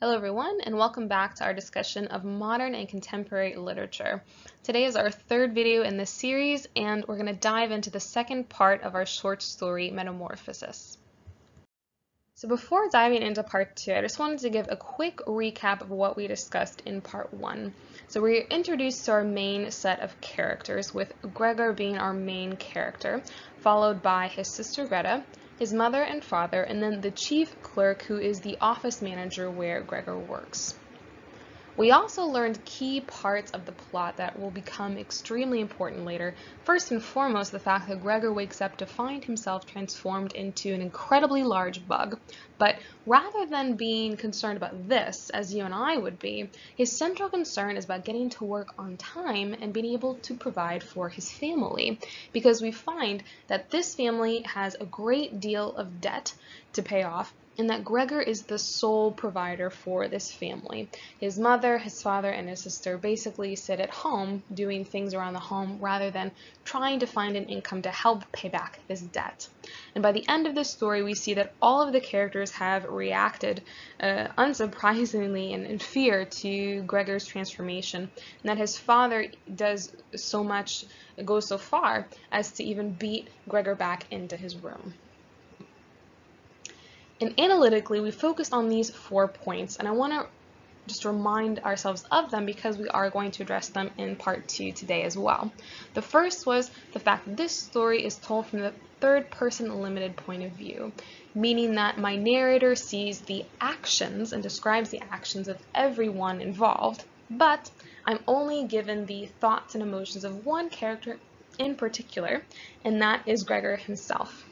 Hello everyone, and welcome back to our discussion of modern and contemporary literature. Today is our third video in this series, and we're going to dive into the second part of our short story, Metamorphosis. So before diving into part 2, I just wanted to give a quick recap of what we discussed in part 1. So we're introduced to our main set of characters, with Gregor being our main character, followed by his sister Greta, his mother and father, and then the chief clerk, who is the office manager where Gregor works. We also learned key parts of the plot that will become extremely important later. First and foremost, the fact that Gregor wakes up to find himself transformed into an incredibly large bug. But rather than being concerned about this, as you and I would be, his central concern is about getting to work on time and being able to provide for his family. Because we find that this family has a great deal of debt to pay off, and that Gregor is the sole provider for this family. His mother, his father, and his sister basically sit at home doing things around the home rather than trying to find an income to help pay back this debt. And by the end of this story, we see that all of the characters have reacted unsurprisingly in fear to Gregor's transformation, and that his father goes so far as to even beat Gregor back into his room. And analytically, we focused on these 4 points, and I want to just remind ourselves of them because we are going to address them in part 2 today as well. The first was the fact that this story is told from the third-person limited point of view, meaning that my narrator sees the actions and describes the actions of everyone involved, but I'm only given the thoughts and emotions of one character in particular, and that is Gregor himself.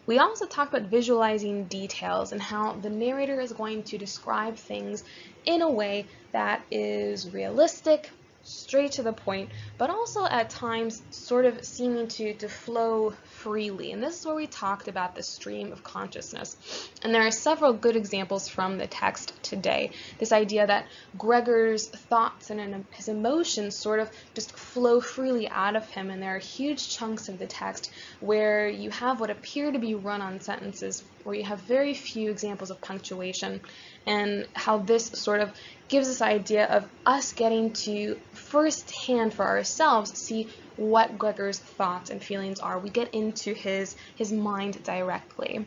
We also talked about visualizing details and how the narrator is going to describe things in a way that is realistic, straight to the point, but also at times sort of seeming to flow freely. And this is where we talked about the stream of consciousness. And there are several good examples from the text today. This idea that Gregor's thoughts and his emotions sort of just flow freely out of him, and there are huge chunks of the text where you have what appear to be run-on sentences, where you have very few examples of punctuation, and how this sort of gives this idea of us getting to firsthand for ourselves see what Gregor's thoughts and feelings are. We get into his mind directly.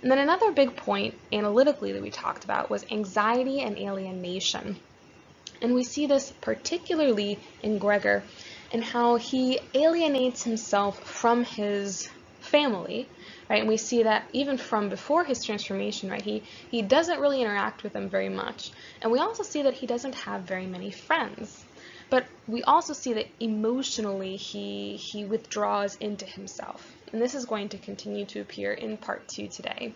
And then another big point analytically that we talked about was anxiety and alienation. And we see this particularly in Gregor and how he alienates himself from his family, right? And we see that even from before his transformation, right? He doesn't really interact with them very much. And we also see that he doesn't have very many friends. But we also see that emotionally he withdraws into himself. And this is going to continue to appear in part 2 today.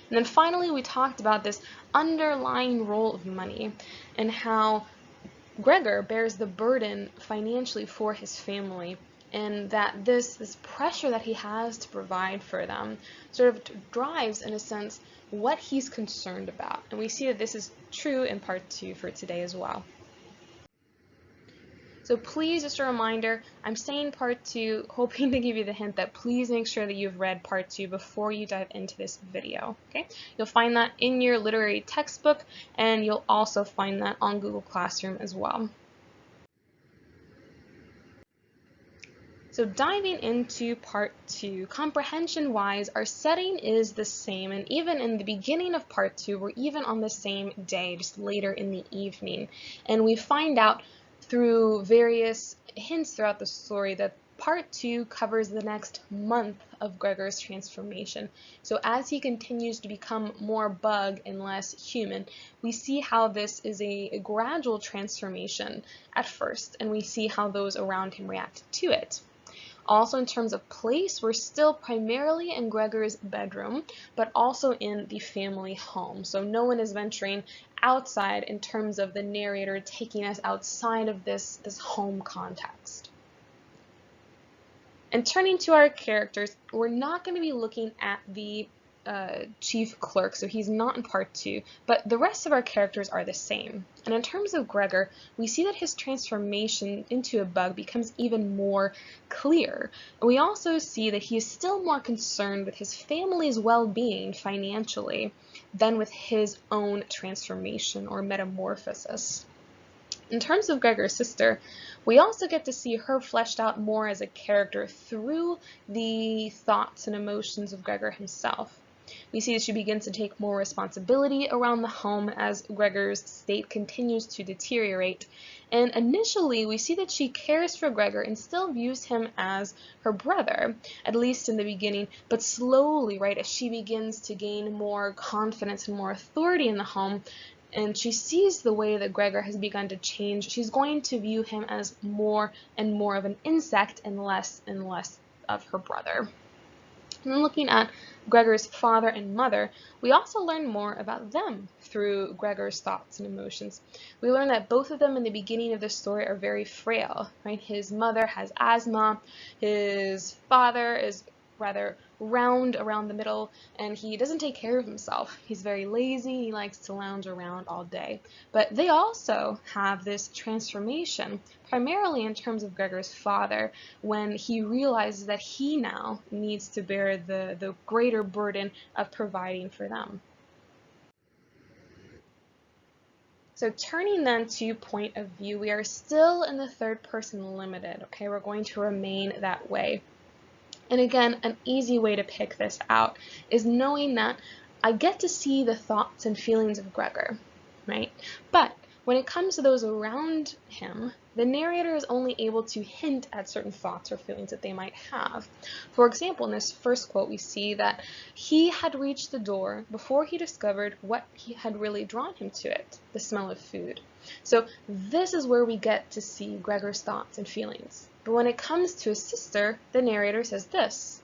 And then finally, we talked about this underlying role of money and how Gregor bears the burden financially for his family, and that this pressure that he has to provide for them sort of drives, in a sense, what he's concerned about. And we see that this is true in part 2 for today as well. So please, just a reminder, I'm saying part 2, hoping to give you the hint that please make sure that you've read part 2 before you dive into this video, okay? You'll find that in your literary textbook, and you'll also find that on Google Classroom as well. So diving into part 2, comprehension-wise, our setting is the same, and even in the beginning of part 2, we're even on the same day, just later in the evening. And we find out through various hints throughout the story that part 2 covers the next month of Gregor's transformation. So as he continues to become more bug and less human, we see how this is a gradual transformation at first, and we see how those around him react to it. Also, in terms of place, we're still primarily in Gregor's bedroom, but also in the family home. So no one is venturing outside in terms of the narrator taking us outside of this home context. And turning to our characters, we're not going to be looking at the chief clerk, so he's not in part 2, but the rest of our characters are the same. And in terms of Gregor, we see that his transformation into a bug becomes even more clear. And we also see that he is still more concerned with his family's well-being financially then with his own transformation or metamorphosis. In terms of Gregor's sister, we also get to see her fleshed out more as a character through the thoughts and emotions of Gregor himself. We see that she begins to take more responsibility around the home as Gregor's state continues to deteriorate. And initially, we see that she cares for Gregor and still views him as her brother, at least in the beginning, but slowly, right, as she begins to gain more confidence and more authority in the home, and she sees the way that Gregor has begun to change, she's going to view him as more and more of an insect and less of her brother. And then looking at Gregor's father and mother, we also learn more about them through Gregor's thoughts and emotions. We learn that both of them in the beginning of the story are very frail, right? His mother has asthma, his father is rather round around the middle, and he doesn't take care of himself. He's very lazy, he likes to lounge around all day. But they also have this transformation, primarily in terms of Gregor's father, when he realizes that he now needs to bear the greater burden of providing for them. So turning then to point of view, we are still in the third person limited, okay? We're going to remain that way. And again, an easy way to pick this out is knowing that I get to see the thoughts and feelings of Gregor, right? But when it comes to those around him, the narrator is only able to hint at certain thoughts or feelings that they might have. For example, in this first quote, we see that he had reached the door before he discovered what he had really drawn him to it, the smell of food. So this is where we get to see Gregor's thoughts and feelings. But when it comes to his sister, the narrator says this: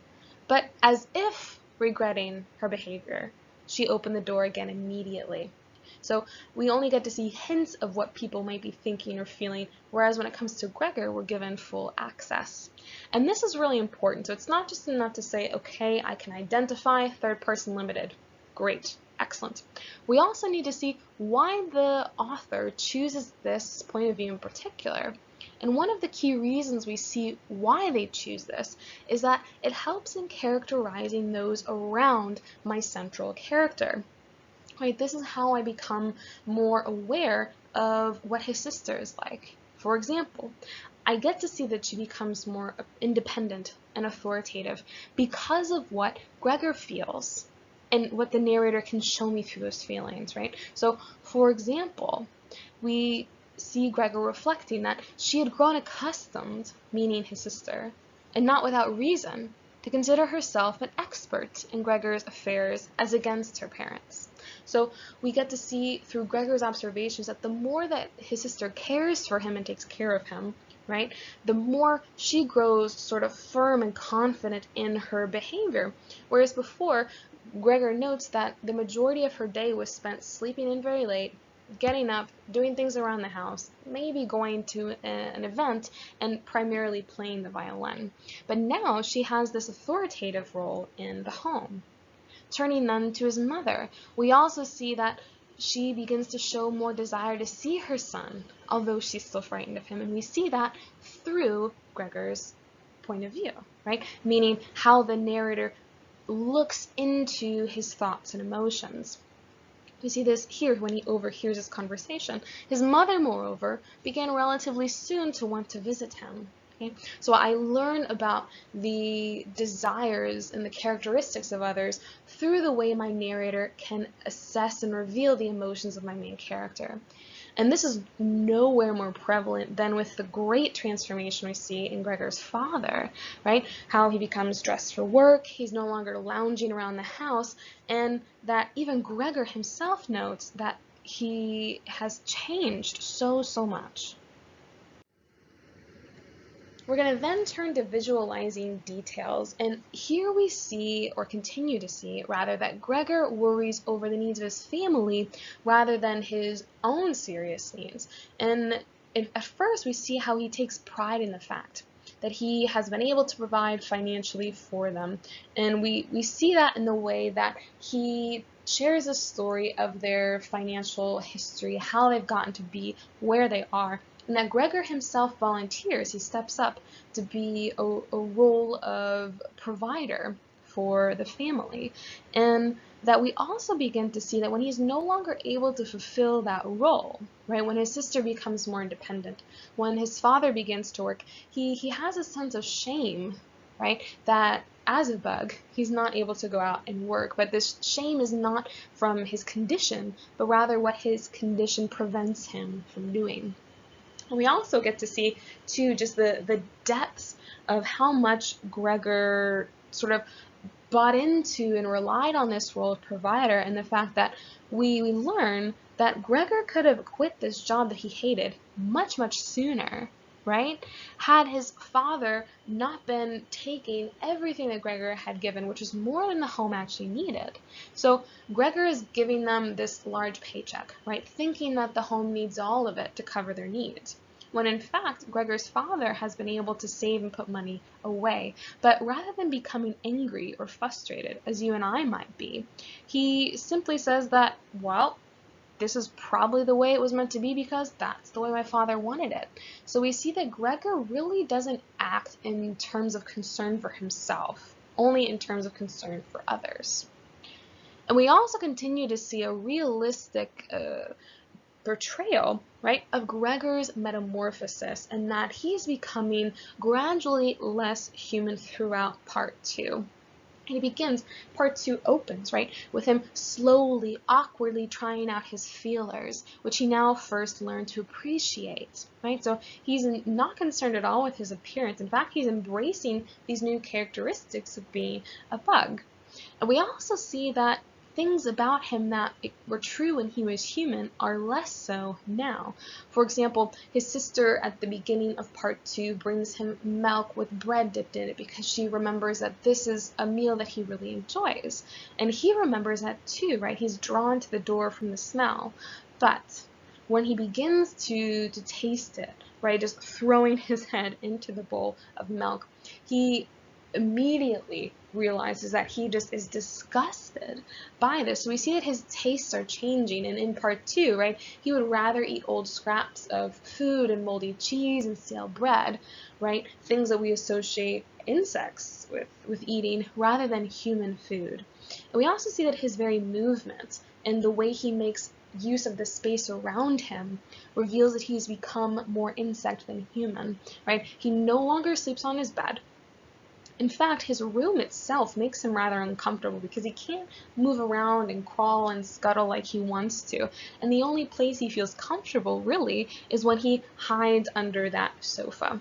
but as if regretting her behavior, she opened the door again immediately. So we only get to see hints of what people might be thinking or feeling, whereas when it comes to Gregor, we're given full access. And this is really important. So it's not just enough to say, okay, I can identify third person limited. Great. Excellent. We also need to see why the author chooses this point of view in particular. And one of the key reasons we see why they choose this is that it helps in characterizing those around my central character. Right, this is how I become more aware of what his sister is like. For example, I get to see that she becomes more independent and authoritative because of what Gregor feels and what the narrator can show me through those feelings, right? So, for example, we see Gregor reflecting that she had grown accustomed, meaning his sister, and not without reason, to consider herself an expert in Gregor's affairs as against her parents. So we get to see through Gregor's observations that the more that his sister cares for him and takes care of him, right, the more she grows sort of firm and confident in her behavior. Whereas before, Gregor notes that the majority of her day was spent sleeping in very late, getting up, doing things around the house, maybe going to an event, and primarily playing the violin. But now she has this authoritative role in the home. Turning then to his mother, we also see that she begins to show more desire to see her son, although she's still frightened of him. And we see that through Gregor's point of view, right? Meaning how the narrator looks into his thoughts and emotions. We see this here when he overhears this conversation. His mother, moreover, began relatively soon to want to visit him. Okay? So I learn about the desires and the characteristics of others through the way my narrator can assess and reveal the emotions of my main character. And this is nowhere more prevalent than with the great transformation we see in Gregor's father, right? How he becomes dressed for work, he's no longer lounging around the house, and that even Gregor himself notes that he has changed so much. We're going to then turn to visualizing details, and here we see, or continue to see, rather, that Gregor worries over the needs of his family rather than his own serious needs. And at first we see how he takes pride in the fact that he has been able to provide financially for them, and we see that in the way that he shares a story of their financial history, how they've gotten to be where they are. And that Gregor himself volunteers, he steps up to be a role of provider for the family. And that we also begin to see that when he's no longer able to fulfill that role, right, when his sister becomes more independent, when his father begins to work, he has a sense of shame, right, that as a bug, he's not able to go out and work. But this shame is not from his condition, but rather what his condition prevents him from doing. And we also get to see, too, just the depths of how much Gregor sort of bought into and relied on this role of provider, and the fact that we learn that Gregor could have quit this job that he hated much, much sooner, right? Had his father not been taking everything that Gregor had given, which was more than the home actually needed. So Gregor is giving them this large paycheck, right? Thinking that the home needs all of it to cover their needs, when in fact Gregor's father has been able to save and put money away. But rather than becoming angry or frustrated, as you and I might be, he simply says that, well, this is probably the way it was meant to be because that's the way my father wanted it. So we see that Gregor really doesn't act in terms of concern for himself, only in terms of concern for others. And we also continue to see a realistic portrayal, right, of Gregor's metamorphosis, and that he's becoming gradually less human throughout part 2. And he begins, part 2 opens, right, with him slowly, awkwardly trying out his feelers, which he now first learned to appreciate, right? So he's not concerned at all with his appearance. In fact, he's embracing these new characteristics of being a bug. And we also see that things about him that were true when he was human are less so now. For example, his sister at the beginning of part 2 brings him milk with bread dipped in it because she remembers that this is a meal that he really enjoys. And he remembers that too, right? He's drawn to the door from the smell. But when he begins to taste it, right, just throwing his head into the bowl of milk, he immediately realizes that he just is disgusted by this. So we see that his tastes are changing, and in part 2, right, he would rather eat old scraps of food and moldy cheese and stale bread, right, things that we associate insects with eating rather than human food. And we also see that his very movements and the way he makes use of the space around him reveals that he's become more insect than human, right? He no longer sleeps on his bed. In fact, his room itself makes him rather uncomfortable because he can't move around and crawl and scuttle like he wants to. And the only place he feels comfortable, really, is when he hides under that sofa.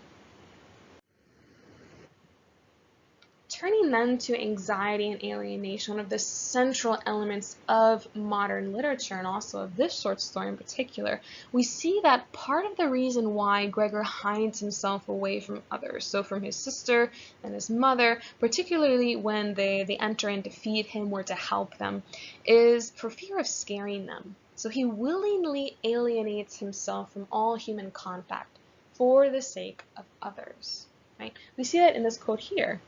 Turning then to anxiety and alienation, one of the central elements of modern literature, and also of this short story in particular, we see that part of the reason why Gregor hides himself away from others, so from his sister and his mother, particularly when they enter in to feed him or to help them, is for fear of scaring them. So he willingly alienates himself from all human contact for the sake of others. Right? We see that in this quote here.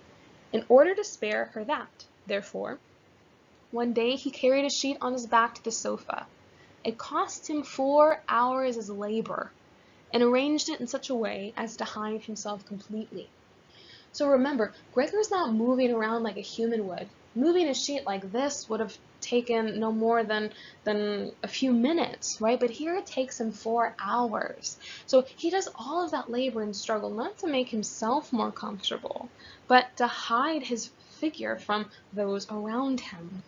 In order to spare her that, therefore, one day he carried a sheet on his back to the sofa. It cost him 4 hours as labor, and arranged it in such a way as to hide himself completely. So remember, Gregor's not moving around like a human would. Moving a sheet like this would have taken no more than a few minutes, right? But here it takes him 4 hours. So he does all of that labor and struggle not to make himself more comfortable, but to hide his figure from those around him.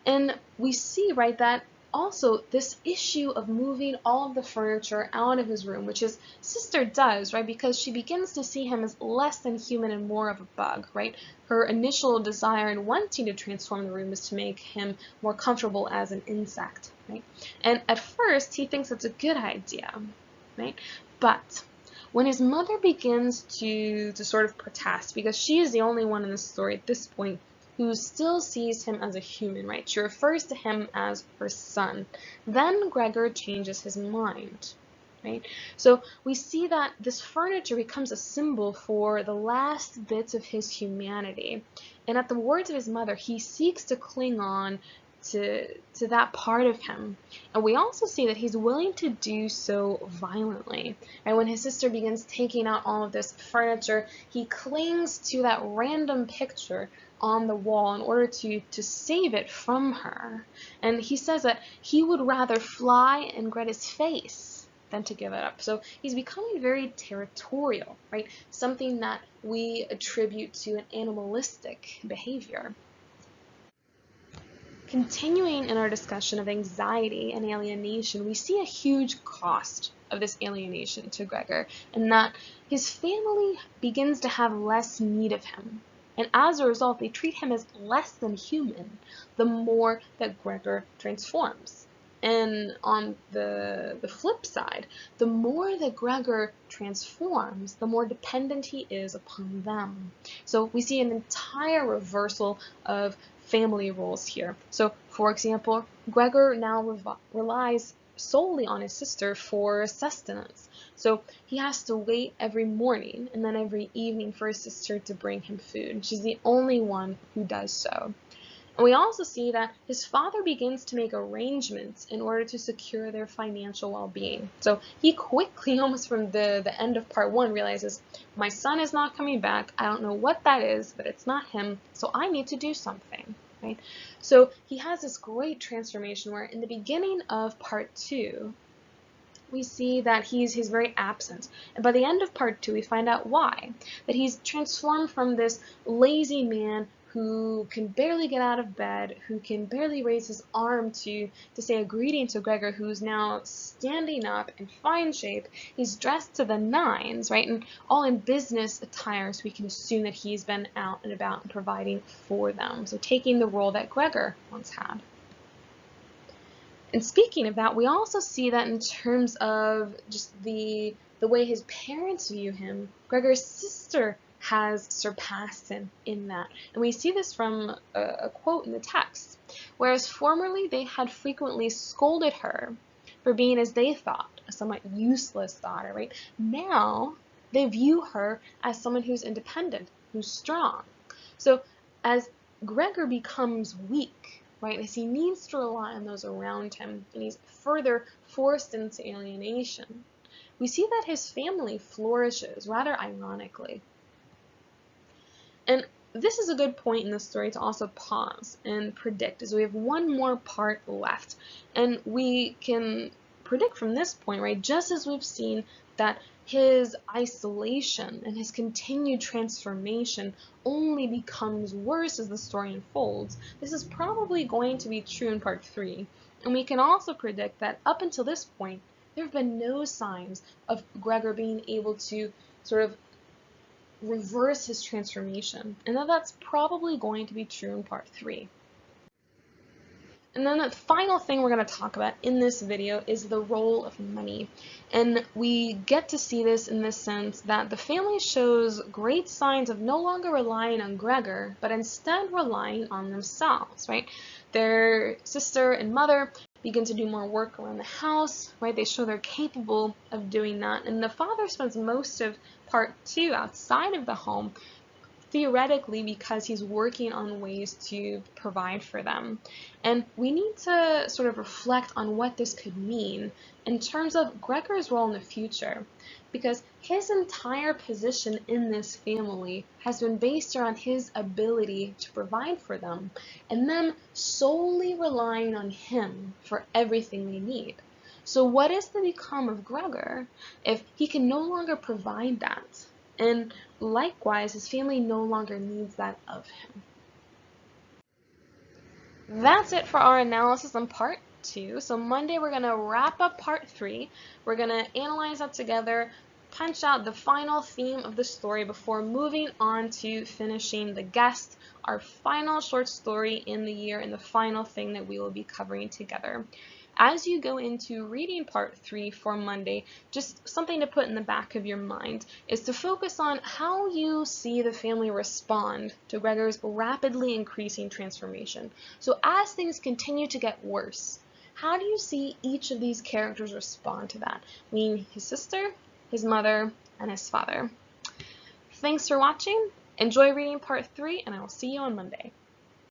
And we see, right, that also this issue of moving all of the furniture out of his room, which his sister does, right, because she begins to see him as less than human and more of a bug, right? Her initial desire in wanting to transform the room is to make him more comfortable as an insect, right? And at first he thinks it's a good idea, right? But when his mother begins to sort of protest, because she is the only one in the story at this point who still sees him as a human, right? She refers to him as her son. Then Gregor changes his mind, right? So we see that this furniture becomes a symbol for the last bits of his humanity. And at the words of his mother, he seeks to cling on to that part of him. And we also see that he's willing to do so violently. And when his sister begins taking out all of this furniture, he clings to that random picture on the wall in order to save it from her. And he says that he would rather fly in Greta's face than to give it up. So he's becoming very territorial, right? Something that we attribute to an animalistic behavior. Continuing in our discussion of anxiety and alienation, we see a huge cost of this alienation to Gregor, and that his family begins to have less need of him. And as a result, they treat him as less than human the more that Gregor transforms. And on the flip side, the more that Gregor transforms, the more dependent he is upon them. So we see an entire reversal of family roles here. So, for example, Gregor now relies solely on his sister for sustenance. So he has to wait every morning and then every evening for his sister to bring him food. She's the only one who does so. And we also see that his father begins to make arrangements in order to secure their financial well-being. So he quickly, almost from the end of part 1, realizes, my son is not coming back. I don't know what that is, but it's not him, so I need to do something. Right? So he has this great transformation where in the beginning of part 2, we see that he's very absent. And by the end of part 2, we find out why. That he's transformed from this lazy man who can barely get out of bed, who can barely raise his arm to say a greeting to Gregor, who's now standing up in fine shape. He's dressed to the nines, right, and all in business attire, so we can assume that he's been out and about and providing for them, so taking the role that Gregor once had. And speaking of that, we also see that in terms of just the way his parents view him. Gregor's sister has surpassed him in that. And we see this from a quote in the text. Whereas formerly they had frequently scolded her for being, as they thought, a somewhat useless daughter, right? Now they view her as someone who's independent, who's strong. So as Gregor becomes weak, right, as he needs to rely on those around him, and he's further forced into alienation, we see that his family flourishes, rather ironically. And this is a good point in the story to also pause and predict, as we have one more part left. And we can predict from this point, right, just as we've seen that his isolation and his continued transformation only becomes worse as the story unfolds, this is probably going to be true in part 3. And we can also predict that up until this point, there have been no signs of Gregor being able to sort of reverse his transformation, and that's probably going to be true in part 3. And then the final thing we're going to talk about in this video is the role of money. And we get to see this in the sense that the family shows great signs of no longer relying on Gregor, but instead relying on themselves, right? Their sister and mother begin to do more work around the house, right? They show they're capable of doing that. And the father spends most of part 2 outside of the home, theoretically because he's working on ways to provide for them. And we need to sort of reflect on what this could mean in terms of Gregor's role in the future, because his entire position in this family has been based around his ability to provide for them, and them solely relying on him for everything they need. So what is to become of Gregor if he can no longer provide that? And likewise, his family no longer needs that of him. That's it for our analysis on part 2. So Monday we're going to wrap up part 3. We're going to analyze that together, punch out the final theme of the story before moving on to finishing The Guest, our final short story in the year and the final thing that we will be covering together. As you go into reading part 3 for Monday, just something to put in the back of your mind is to focus on how you see the family respond to Gregor's rapidly increasing transformation. So as things continue to get worse, how do you see each of these characters respond to that? Meaning his sister, his mother, and his father. Thanks for watching. Enjoy reading part 3, and I will see you on Monday.